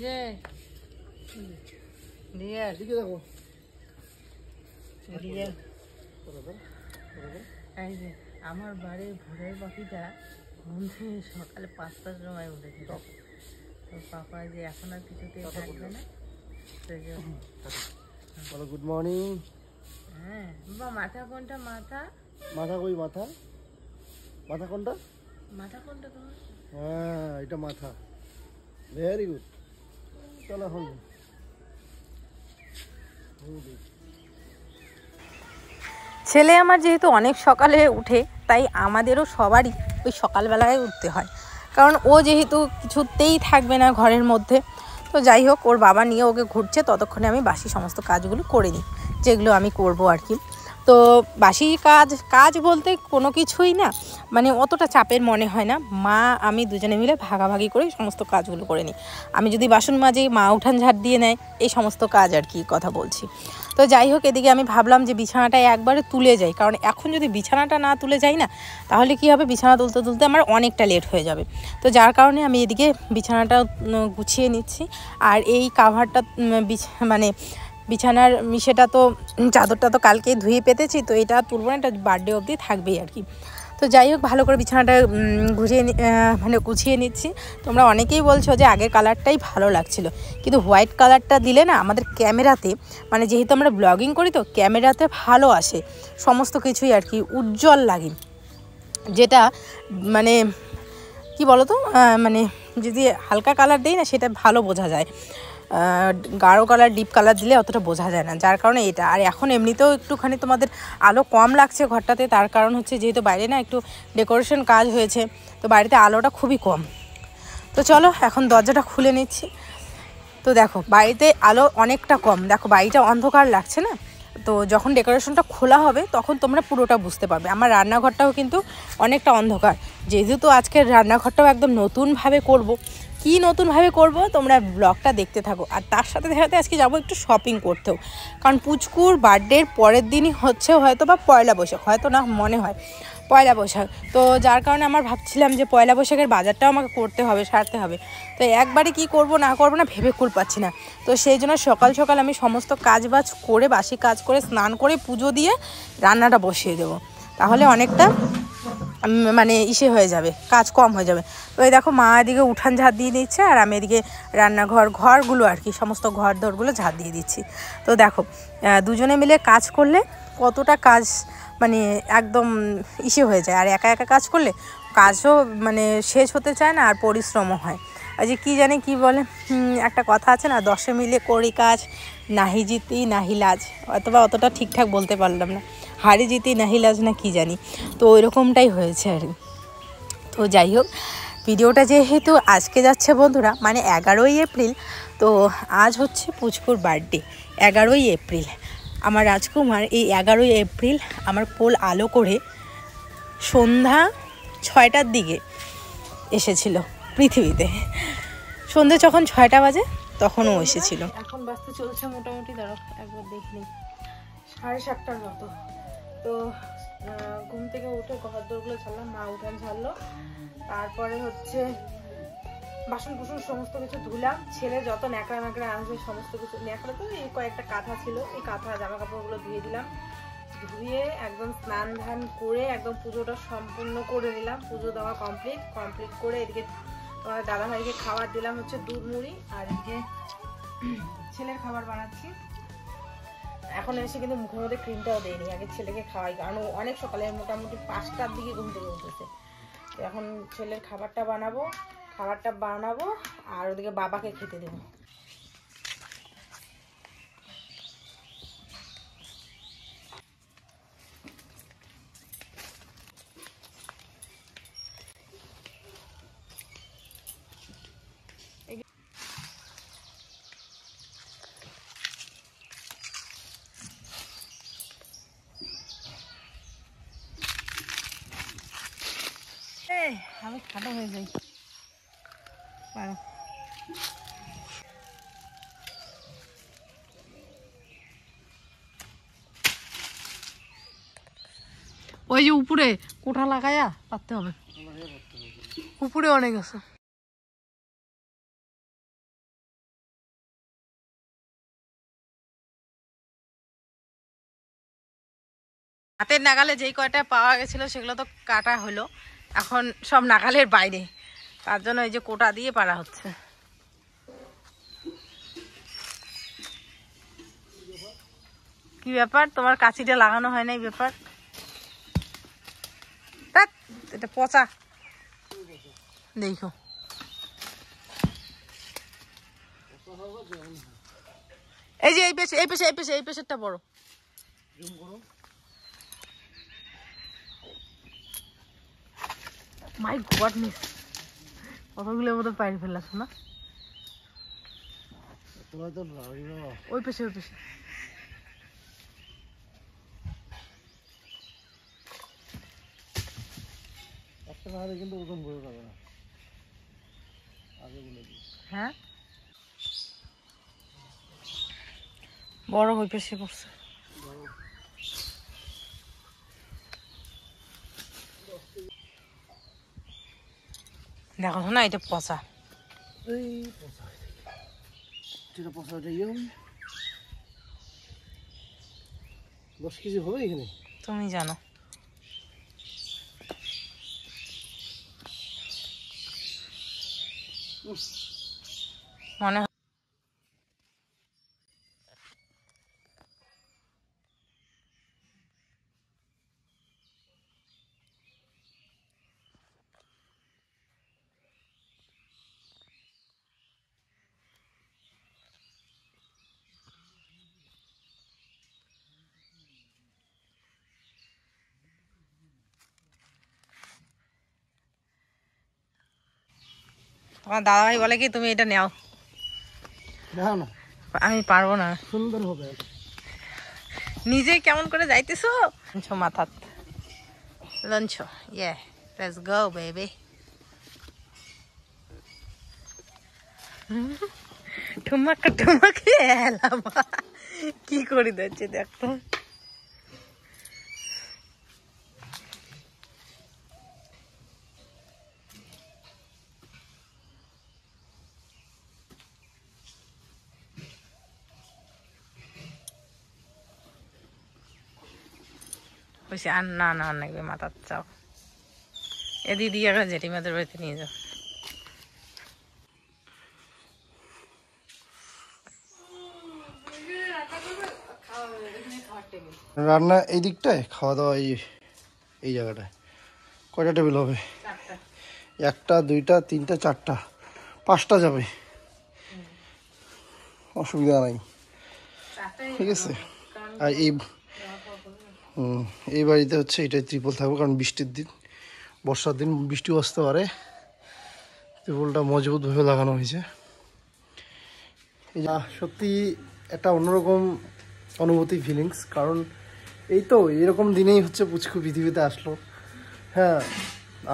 যে রিয়ার দিকে দেখো, রিয়ার এই যে আমার বাড়ির ভোরের পাখিটা ঘুম থেকে সকালে 5টার সময় উঠেছে। তো পাপা যে এখন আর কিছুতেই থাকবে না, সেই জন্য বলো গুড মর্নিং। হ্যাঁ বা মাথা কোনটা? মাথা মাথা কই? মাথা মাথা কোনটা? মাথা কোনটা তোমার? হ্যাঁ এটা মাথা, ভেরি গুড। চলো এখন ছেলে আমার যেহেতু অনেক সকালে উঠে, তাই আমাদেরও সবারই ওই সকালবেলায় উঠতে হয়, কারণ ও যেহেতু কিছুতেই থাকবে না ঘরের মধ্যে। তো যাই হোক, ওর বাবা নিয়ে ওকে ঘুরছে, ততক্ষণে আমি বাসি সমস্ত কাজগুলো করে নিই, যেগুলো আমি করব আর কি। তো বাসি কাজ বলতে কোনো কিছুই না, মানে অতটা চাপের মনে হয় না। মা আমি দুজনে মিলে ভাগাভাগি করে সমস্ত কাজগুলো করে নিই। আমি যদি বাসন মাজি, মা উঠান ঝাড় দিয়ে নেয়, এই সমস্ত কাজ আর কি কথা বলছি। তো যাই হোক, এদিকে আমি ভাবলাম যে বিছানাটা একবারে তুলে যাই, কারণ এখন যদি বিছানাটা না তুলে যাই না, তাহলে কি হবে, বিছানা তুলতে তুলতে আমার অনেকটা লেট হয়ে যাবে। তো যার কারণে আমি এদিকে বিছানাটা গুছিয়ে নিচ্ছি। আর এই কাভারটা মানে বিছানার মিশেটা তো, চাদরটা তো কালকেই ধুয়ে পেতেছি, তো এটা তুলবো না, এটা বার্থডে অবধি থাকবেই আর কি। তো যাই হোক, ভালো করে বিছানাটা গুছিয়ে নিচ্ছি। তোমরা অনেকেই বলছো যে আগের কালারটাই ভালো লাগছিলো, কিন্তু হোয়াইট কালারটা দিলে না আমাদের ক্যামেরাতে, মানে যেহেতু আমরা ব্লগিং করি তো ক্যামেরাতে ভালো আসে সমস্ত কিছুই আর কি, উজ্জ্বল লাগে। যেটা মানে কি বলো তো, মানে যদি হালকা কালার দিই না, সেটা ভালো বোঝা যায়। গাঢ় কালার, ডিপ কালার দিলে অতটা বোঝা যায় না, যার কারণে এটা। আর এখন এমনিতেও একটুখানি তোমাদের আলো কম লাগছে ঘরটাতে, তার কারণ হচ্ছে যেহেতু বাইরে না একটু ডেকোরেশন কাজ হয়েছে, তো বাড়িতে আলোটা খুবই কম। তো চলো এখন দরজাটা খুলে নিচ্ছি। তো দেখো বাড়িতে আলো অনেকটা কম, দেখো বাড়িটা অন্ধকার লাগছে না। তো যখন ডেকোরেশনটা খোলা হবে তখন তোমরা পুরোটা বুঝতে পারবে। আমার রান্নাঘরটাও কিন্তু অনেকটা অন্ধকার, যেহেতু আজকের রান্নাঘরটাও একদম নতুনভাবে করব। কি নতুনভাবে করব তোমরা ব্লগটা দেখতে থাকো। আর তার সাথে সাথে আজকে যাবো একটু শপিং করতেও, কারণ পুচকুর বার্থডের পরের দিনই হচ্ছে হয়তো বা পয়লা বৈশাখ, হয়তো না মনে হয় পয়লা বৈশাখ। তো যার কারণে আমার ভাবছিলাম যে পয়লা বৈশাখের বাজারটাও আমাকে করতে হবে, সারতে হবে। তো একবারে কি করব না করব না ভেবে কুল পাচ্ছি না। তো সেই জন্য সকাল সকাল আমি সমস্ত কাজবাজ করে, বাসি কাজ করে, স্নান করে, পুজো দিয়ে রান্নাটা বসিয়ে দেবো, তাহলে অনেকটা মানে হয়ে যাবে, কাজ কম হয়ে যাবে। তো এই দেখো মা এদিকে উঠান ঝাড় দিয়ে দিচ্ছে, আর আমি এদিকে ঘরগুলো আর কি, সমস্ত ঘরদোরগুলো ঝাড় দিয়ে দিচ্ছি। তো দেখো দুজনে মিলে কাজ করলে কতটা কাজ মানে একদম হয়ে যায়। আর একা একা কাজ করলে কাজও মানে শেষ হতে চায় না, আর পরিশ্রমও হয়। আর যে কী জানি কি বলে, একটা কথা আছে না, 10 মিলে করি কাজ, নাহি জিতি নাহি লাজ, অথবা অতটা ঠিকঠাক বলতে পারলাম না, হারি জিতি নাহি লাজ না কি জানি। তো ওই রকমটাই হয়েছে আর। তো যাই হোক, ভিডিওটা যেহেতু আজকে যাচ্ছে বন্ধুরা, মানে 11ই এপ্রিল, তো আজ হচ্ছে পুচকুর বার্থডে। 11ই এপ্রিল আমার রাজকুমার, এই 11ই এপ্রিল আমার কোল আলো করে সন্ধ্যা 6টার দিকে এসেছিল পৃথিবীতে। সন্ধ্যে যখন 6টা বাজে তখনও এসেছিল। এখন বাজতে চলছে মোটামুটি, দাঁড়াও একবার দেখি, 7:30টার মতো। তো ঘুম থেকে উঠে ঘর দোরগুলো ঝাড়লাম, মা উঠান ঝাড়লো, তারপরে হচ্ছে বাসন কুসন সমস্ত কিছু ধুলাম। ছেলে যত ন্যাকড়া আসবে সমস্ত কিছু, ন্যাকড়া তো এই কয়েকটা কাঁথা ছিল, এই কাঁথা জামা কাপড়গুলো ধুয়ে দিলাম। ধুয়ে একদম স্নান ধান করে একদম পুজোটা সম্পূর্ণ করে নিলাম। পুজো দেওয়া কমপ্লিট করে এদিকে তোমার দাদাভাইকে খাবার দিলাম হচ্ছে দুধ মুড়ি, আর এদিকে ছেলের খাবার বানাচ্ছি। এখন এসে কিন্তু মুখের মধ্যে ক্রিমটাও দেয়নি, আগে ছেলেকে খাওয়াই, কারণ অনেক সকালে মোটামুটি 5টার দিকে ঘুম থেকে উঠেছে। তো এখন ছেলের খাবারটা বানাবো আর ওদিকে বাবাকে খেতে দেবো। আমি খাটো হয়ে যাই, ওই যে উপরে কোঠা লাগাইয়া পাততে হবে, উপরে অনেক আছে। হাতের নাগালে যেই কয়টা পাওয়া গেছিলো সেগুলো তো কাটা হলো, এখন সব নাগালের বাইরে, তার জন্য এই যে কোটা দিয়ে পাড়া হচ্ছে। কি ব্যাপার, তোমার কাঁচিটা লাগানো হয় নাই ব্যাপার? এটা পচা, দেখো এই যে এই পেশেরটা বড়। মাই গড মিস, কতগুলো মতো পাইরে ফেললাস না। ওই পেশে কিন্তু ওরকম বড় হবে না, আগে বলে দিই। হ্যাঁ বড় ওই পেশে পড়ছে। দেখো না এটা পচা, এই পচা এটা পচাটা ইয়ে 10 কেজি হবে এখানে, তুমি জানো। মনে তোমার দাদাভাই বলে কি তুমি এটা নাও। না না আমি পারবো না, সুন্দর হবে। নিজে কেমন করে যাইতেছো মাথাত লঞ্চ। ইয়ে লেটস গো বেবি। ঠুমাকা ঠুমাকে এলাবা কি করে দিচ্ছে দেখতো। বলছি আর না না লাগবে মাথার চাও, এ দিদি একটা জেঠিমাদের বাড়িতে নিয়ে যাও। রান্না এই দিকটায়, খাওয়া দাওয়া এই জায়গাটায়। কয়টা টেবিল হবে? 1টা 2টা 3টা 4টা 5টা যাবে, অসুবিধা নাই, ঠিক আছে। আর এই বাড়িতে হচ্ছে এটাই ত্রিপল থাকবে, কারণ বৃষ্টির দিন, বর্ষার দিন বৃষ্টিও আসতে পারে। ত্রিপলটা মজবুতভাবে লাগানো হয়েছে। সত্যি একটা অন্যরকম অনুভূতি, ফিলিংস। কারণ এই তো এরকম দিনেই হচ্ছে পুচকু পৃথিবীতে আসলো। হ্যাঁ,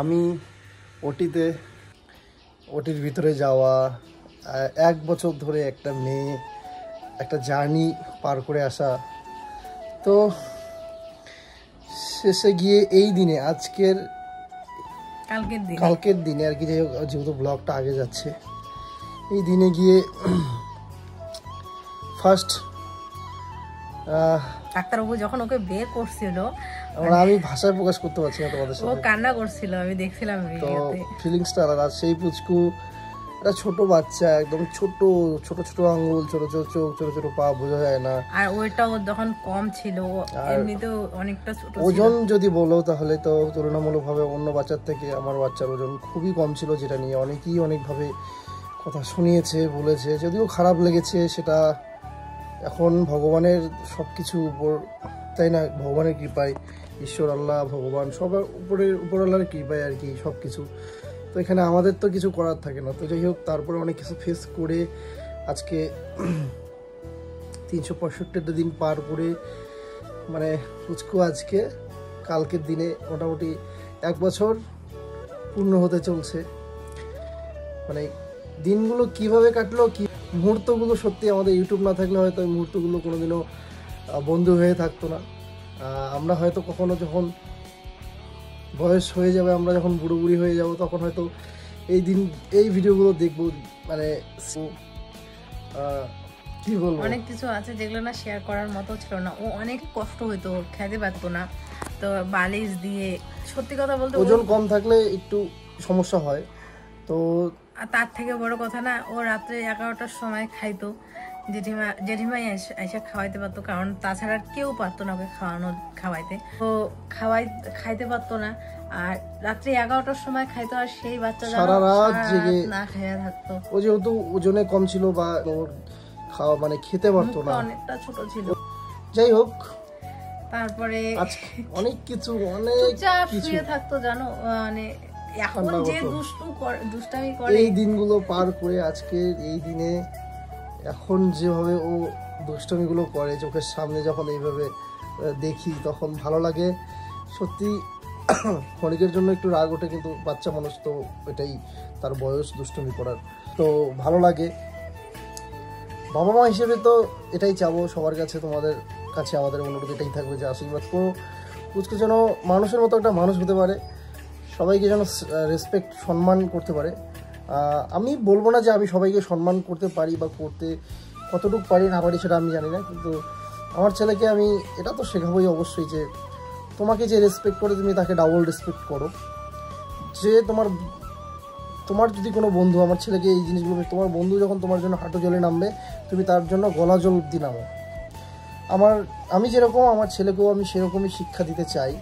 আমি ওটির ভিতরে যাওয়া, 1 বছর ধরে একটা মেয়ে, একটা জার্নি পার করে আসা, তো শেষে গিয়ে এই দিনে, কালকের দিনে আর কি, যেহেতু ব্লগটা আগে যাচ্ছে, এই দিনে গিয়ে ফার্স্ট ডাক্তারবাবু যখন ওকে বের করছিল, আমি ভাষায় প্রকাশ করতে পারছি না তোমাদের সাথে, ও কান্না করছিল, আমি দেখছিলাম ভিডিওতে। ফিলিংসটা আলাদা। সেই পুচকু একটা ছোট বাচ্চা, একদম ছোট ছোট আঙ্গুল, ছোট ছোট চোখ, ছোট ছোট পা, বোঝা যায় না। আর ওইটা ওর যখন কম ছিল, এমনিতেও অনেকটা ছোট ছিল। ওজন যদি বলো তাহলে তো তুলনামূলকভাবে অন্য বাচ্চার থেকে আমার বাচ্চার ওজন খুবই কম ছিল, যেটা নিয়ে অনেকেই অনেকভাবে কথা শুনিয়েছে, বলেছে। যদিও খারাপ লেগেছে, সেটা এখন ভগবানের সব কিছু উপর, তাই না? ভগবানের কৃপায়, ঈশ্বর আল্লাহ ভগবান সবার উপরওয়ালার কৃপায় আর কি সব কিছু। তো এখানে আমাদের তো কিছু করার থাকে না। তো যাই হোক, তারপরে অনেক কিছু ফেস করে আজকে 365টা দিন পার করে, মানে পুচকু আজকে কালকের দিনে মোটামুটি 1 বছর পূর্ণ হতে চলছে। মানে দিনগুলো কিভাবে কাটলো, কি মুহূর্তগুলো, সত্যি আমাদের ইউটিউব না থাকলে হয়তো এই মুহূর্তগুলো কোনোদিনও বন্ধু হয়ে থাকতো না। আমরা হয়তো কখনো যখন বয়স হয়ে যাবে, আমরা যখন বুড়ো বুড়ি হয়ে যাব, তখন হয়তো এই ভিডিওগুলো দেখবো। মানে কি বলবো, অনেক কিছু আছে যেগুলো না শেয়ার করার মতো ছিল না। ও অনেক কষ্ট হইতো, খেতে পারতো না, তো বালিশ দিয়ে, সত্যি কথা বলতে ওজন কম থাকলে একটু সমস্যা হয়। তো তার থেকে বড় কথা না, ও রাত্রে 11টার সময় খাইতো, জেঠিমাই এসে খাওয়াইতে পারতো, কারণ তাছাড়া কেউ পারতো না ওকে খাওয়াইতে। তো খাইতে পারতো না, আর রাত্রে 11টার সময় খাইতো, আর সেই বাচ্চা সারা রাত জেগে না খেয়ে থাকতো। ও যেহেতু ওজনে কম ছিল বা ওর খাওয়া মানে খেতে পারতো না, অনেকটা ছোট ছিল। যাই হোক, তারপরে অনেক কিছু শুয়ে থাকতো জানো, মানে এখন যে দুষ্টামি করে, এই দিনগুলো পার করে আজকে এই দিনে এখন যেভাবে ও দুষ্টামিগুলো করে চোখের সামনে যখন এইভাবে দেখি তখন ভালো লাগে সত্যি। ক্ষণিকের জন্য একটু রাগ ওঠে, কিন্তু বাচ্চা মানুষ তো এটাই তার বয়স দুষ্টুমি করার, তো ভালো লাগে। বাবা মা হিসেবে তো এটাই চাবো সবার কাছে, তোমাদের কাছে আমাদের অনুরোধ এটাই থাকবে যে আশীর্বাদ করো পুচকু যেন মানুষের মতো একটা মানুষ হতে পারে, সবাইকে যেন রেসপেক্ট সম্মান করতে পারে। আমি বলবো না যে আমি সবাইকে সম্মান করতে পারি বা করতে কতটুকু পারি না পারি সেটা আমি জানি না, কিন্তু আমার ছেলেকে আমি এটা তো শেখাবোই অবশ্যই যে তোমাকে যে রেসপেক্ট করে তুমি তাকে ডাবল রেসপেক্ট করো। যে তোমার যদি কোনো বন্ধু, আমার ছেলেকে এই জিনিসগুলো, তোমার বন্ধু যখন তোমার জন্য হাঁটু জলে নামবে তুমি তার জন্য গলা জল অব্দি নামো। আমি যেরকম আমার ছেলেকেও আমি সেরকমই শিক্ষা দিতে চাই।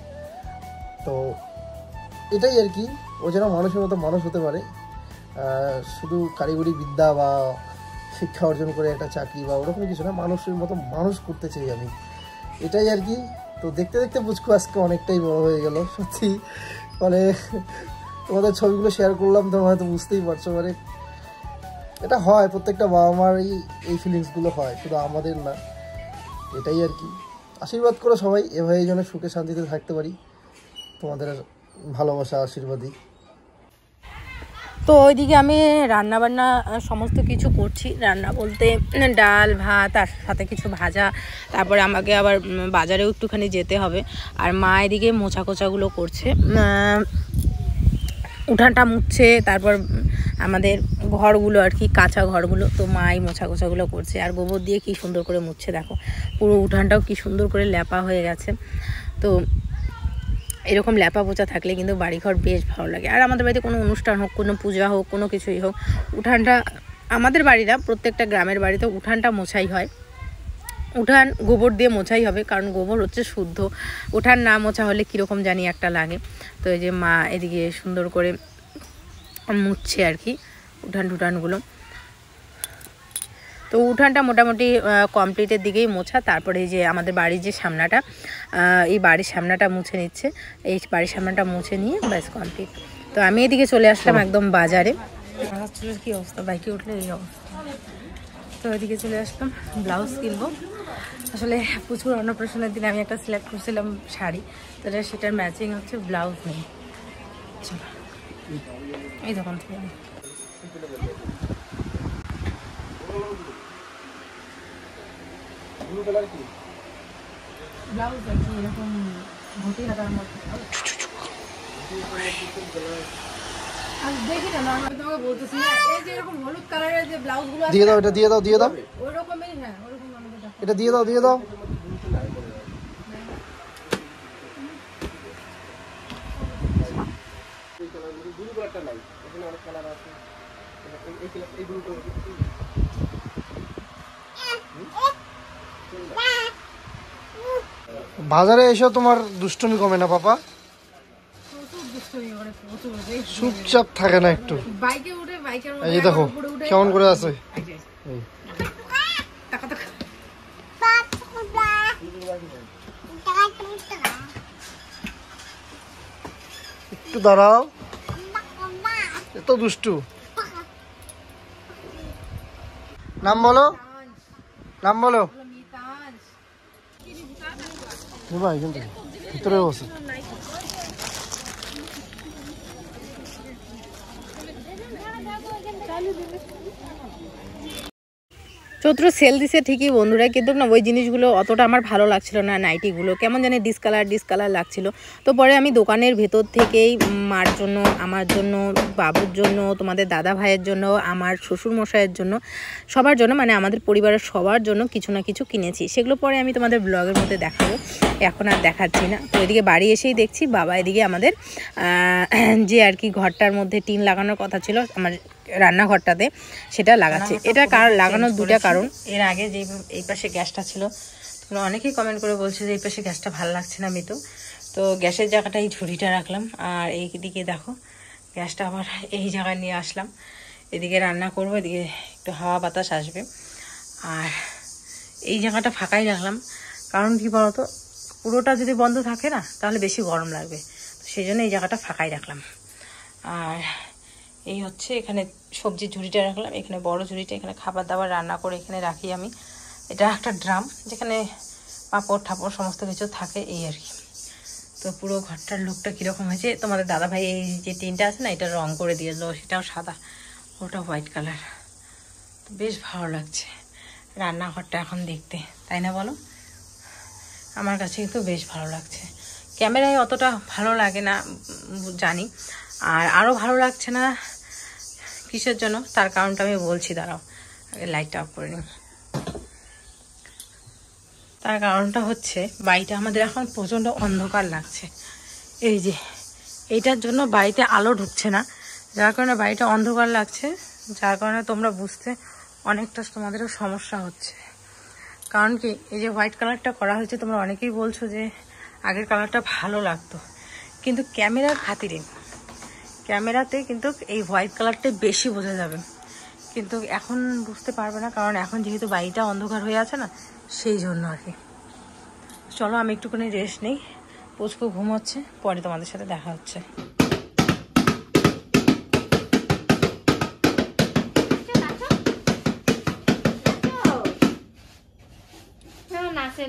তো এটাই আর কি, ও যেন মানুষের মতো মানুষ হতে পারে, শুধু কারিগরি বিদ্যা বা শিক্ষা অর্জন করে একটা চাকরি বা ওরকম কিছু না, মানুষের মতো মানুষ করতে চাই আমি, এটাই আর কি। তো দেখতে দেখতে পুচকু আজকে অনেকটাই বড় হয়ে গেল সত্যি, মানে তোমাদের ছবিগুলো শেয়ার করলাম তোমরা হয়তো বুঝতেই পারছো, মানে এটা হয় প্রত্যেকটা বাবা মার এই ফিলিংসগুলো হয়, শুধু আমাদের না। এটাই আর কি, আশীর্বাদ করো সবাই এভাবে যেন সুখে শান্তিতে থাকতে পারি, তোমাদের ভালোবাসা আশীর্বাদই। তো ওইদিকে আমি রান্নাবান্না সমস্ত কিছু করছি, রান্না বলতে ডাল ভাত আর সাথে কিছু ভাজা, তারপরে আমাকে আবার বাজারেও একটুখানি যেতে হবে। আর মা এদিকে মোছা কোচাগুলো করছে, উঠানটা মুছছে, তারপর আমাদের ঘরগুলো আর কি কাঁচা ঘরগুলো, তো মাই মোছা কোচাগুলো করছে। আর গোবর দিয়ে কি সুন্দর করে মুছছে, দেখো পুরো উঠানটাও কি সুন্দর করে ল্যাপা হয়ে গেছে। তো এরকম ল্যাপা পোচা থাকলে কিন্তু বাড়িঘর বেশ ভালো লাগে। আর আমাদের বাড়িতে কোনো অনুষ্ঠান হোক, কোনো পূজা হোক, কোনো কিছুই হোক, উঠানটা, আমাদের বাড়ি না প্রত্যেকটা গ্রামের বাড়িতে উঠানটা মোছাই হয়। উঠান গোবর দিয়ে মোছাই হবে, কারণ গোবর হচ্ছে শুদ্ধ, উঠান না মোছা হলে কীরকম জানি একটা লাগে। তো এই যে মা এদিকে সুন্দর করে মুছছে আর কি উঠানগুলো। তো উঠানটা মোটামুটি কমপ্লিটের দিকেই মোছা। তারপরে এই যে আমাদের বাড়ির যে সামনাটা, এই বাড়ির সামনাটা মুছে নিচ্ছে, এই বাড়ির সামনাটা মুছে নিয়ে ব্যাস কমপ্লিট। তো আমি এদিকে চলে আসলাম একদম বাজারে। চুলের কী অবস্থা, বাইকে উঠলে এই অবস্থা। তো এদিকে চলে আসলাম ব্লাউজ কিনবো। আসলে প্রচুর অন্নপ্রাশনের দিনে আমি একটা সিলেক্ট করছিলাম শাড়ি, তো সেটার ম্যাচিং হচ্ছে ব্লাউজ নেই। চলো এই দোকান থেকে ব্লাউজ আর কি এরকম ঘটি হাতার মধ্যে দেখি না, নর্মাল তোমাকে বলতেছি না, এই যে এরকম হলুদ কালারের যে ব্লাউজগুলো দিয়ে দাও, এটা দিয়ে দাও, দিয়ে দাও, ওই রকমই, হ্যাঁ ওরকম এটা দিয়ে দাও, দিয়ে দাও। বাজারে এসেও তোমার দুষ্টুমি কমে না পাপা, চুপচাপ থাকে না একটু। এই দেখো কেমন করে আছে, একটু দাঁড়াও, এত দুষ্টু। নাম বলো, নাম বলো। ভাই কিন্তু ভিতরে বসে চৈত্র সেল দিছে ঠিকই বন্ধুরা, কিন্তু না ওই জিনিসগুলো অতটা আমার ভালো লাগছিল না। নাইটিগুলো কেমন জানি ডিসকালার লাগছিল। তো পরে আমি দোকানের ভেতর থেকেই মার জন্য, আমার জন্য, বাবুর জন্য, তোমাদের দাদা ভাইয়ের জন্য, আমার শ্বশুর মশাইয়ের জন্য, সবার জন্য, মানে আমাদের পরিবারের সবার জন্য কিছু না কিছু কিনেছি। সেগুলো পরে আমি তোমাদের ব্লগের মধ্যে দেখাবো, এখন আর দেখাচ্ছি না। তো এদিকে বাড়ি এসেই দেখছি বাবা এদিকে আমাদের যে আর কি ঘরটার মধ্যে টিন লাগানোর কথা ছিল আমার রান্নাঘরটাতে, সেটা লাগাচ্ছে। এটা লাগানোর দুটা কারণ। এর আগে যে এই পাশে গ্যাসটা ছিল, তোমরা অনেকেই কমেন্ট করে বলছে যে এই পাশে গ্যাসটা ভালো লাগছে না মিতু, তো গ্যাসের জায়গাটা এই ঝুড়িটা রাখলাম। আর এইদিকে দেখো গ্যাসটা আবার এই জায়গায় নিয়ে আসলাম। এদিকে রান্না করবো, এদিকে একটু হাওয়া বাতাস আসবে। আর এই জায়গাটা ফাঁকাই রাখলাম, কারণ কি বলতো, পুরোটা যদি বন্ধ থাকে না তাহলে বেশি গরম লাগবে, তো সেই জন্য এই জায়গাটা ফাঁকাই রাখলাম। আর এই হচ্ছে এখানে সবজির ঝুড়িটা রাখলাম, এখানে বড় ঝুড়িটা, এখানে খাবার দাবার রান্না করে এখানে রাখি আমি। এটা একটা ড্রাম যেখানে পাঁপড় ঠাপড় সমস্ত কিছু থাকে, এই আর কি। তো পুরো ঘরটার লুকটা কীরকম হয়েছে, তোমাদের দাদাভাই এই যে টিনটা আছে না, এটা রং করে দিয়েছিল, সেটাও সাদা, ওটা হোয়াইট কালার। তো বেশ ভালো লাগছে রান্নাঘরটা এখন দেখতে, তাই না বলো? আমার কাছে কিন্তু বেশ ভালো লাগছে। ক্যামেরায় অতটা ভালো লাগে না জানি, আর আরও ভালো লাগছে না কিসের জন্য, তার কারণটা আমি বলছি, দাঁড়াও আগে লাইটটা অফ করে নিই। তার কারণটা হচ্ছে বাড়িটা আমাদের এখন প্রচণ্ড অন্ধকার লাগছে, এই যে এইটার জন্য বাড়িতে আলো ঢুকছে না, যার কারণে বাড়িটা অন্ধকার লাগছে, যার কারণে তোমরা বুঝতে অনেকটা তোমাদেরও সমস্যা হচ্ছে। কারণ কি, এই যে হোয়াইট কালারটা করা হয়েছে, তোমরা অনেকেই বলছো যে আগের কালারটা ভালো লাগতো, কিন্তু ক্যামেরার খাতিরে ক্যামেরাতে কিন্তু এই হোয়াইট কালারটা বেশি বোঝা যাবে, কিন্তু এখন বুঝতে পারবে না, কারণ এখন যেহেতু বাড়িটা অন্ধকার হয়ে আছে না, সেই জন্য আর কি। চলো আমি একটুখানি রেস্ট নেই, পুচকু ঘুমোচ্ছে, পরে তোমাদের সাথে দেখা হচ্ছে।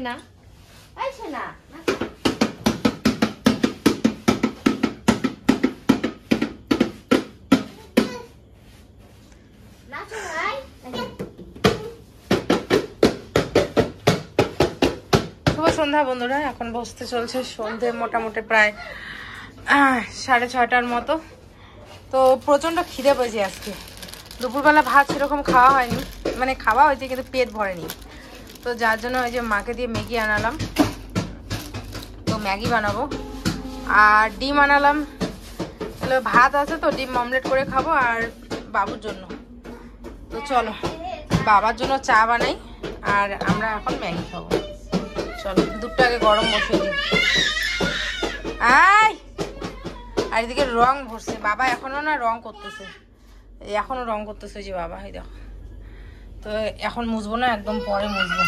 না না শুভ সন্ধ্যা বন্ধুরা, এখন বসতে চলছে সন্ধে মোটামুটি প্রায় 6:30টার মতো। তো প্রচণ্ড খিদে পেয়েছে আজকে, দুপুরবেলা ভাত সেরকম খাওয়া হয়নি, মানে খাওয়া হয়েছে কিন্তু পেট ভরেনি, তো যার জন্য ওই যে মাকে দিয়ে ম্যাগি আনালাম, তো ম্যাগি বানাবো। আর ডিম আনালাম, তাহলে ভাত আছে তো ডিম অমলেট করে খাবো আর বাবুর জন্য। তো চলো বাবার জন্য চা বানাই, আর আমরা এখন ম্যাগি খাবো। চলো দুধটা আগে গরম বসিয়ে দিই। আর এদিকে রং ভরছে বাবা, এখনো না রং করতেছে, এখনো রং করতেছে যে বাবা, এই দেখো। তো এখন মুছবো না, একদম পরে মুছবো।